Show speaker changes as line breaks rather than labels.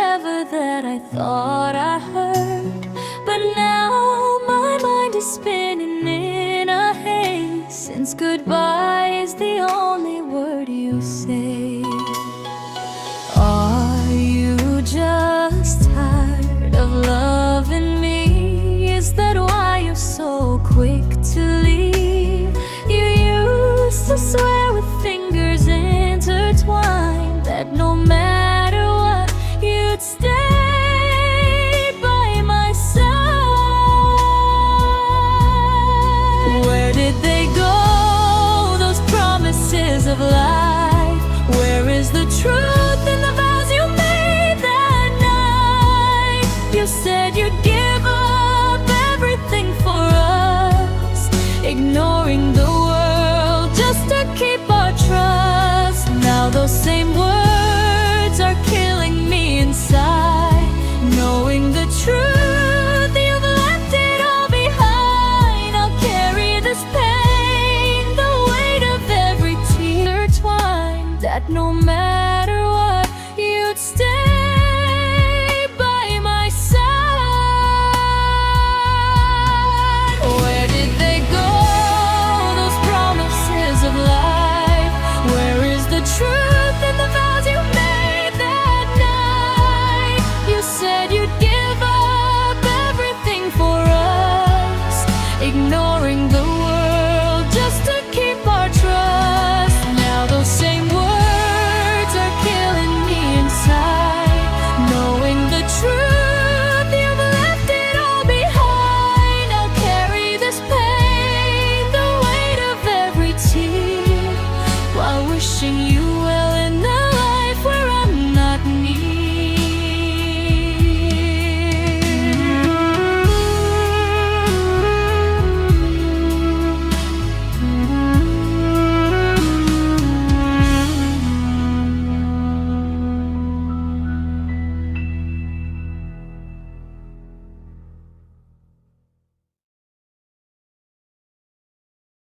forever that I thought I heard. But now my mind is spinning in a haze, since goodbye is the only word you say. Are you just tired of loving me? Is that why you're so quick to leave? You used to swear with fingers intertwined that no matter what, you'd stay by my side. Where did they go, those promises of life? Where is the truth in the vows you made that night? You said you'd give up everything for us, ignoring the world just to keep our trust. Now those same words are killing me inside, knowing the truth, you've left it all behind. I'll carry this pain, the weight of every tear intertwined, that no matter what, you'd stay by my side. Where did they go, those promises of life? Where is the truth in the vows you made that night? You said you'd give up everything for us, ignoring the world just to keep our trust. Now those same words are killing me inside, knowing the truth, you've left it all behind. I'll carry this pain, the weight of every tear, while wishing you well.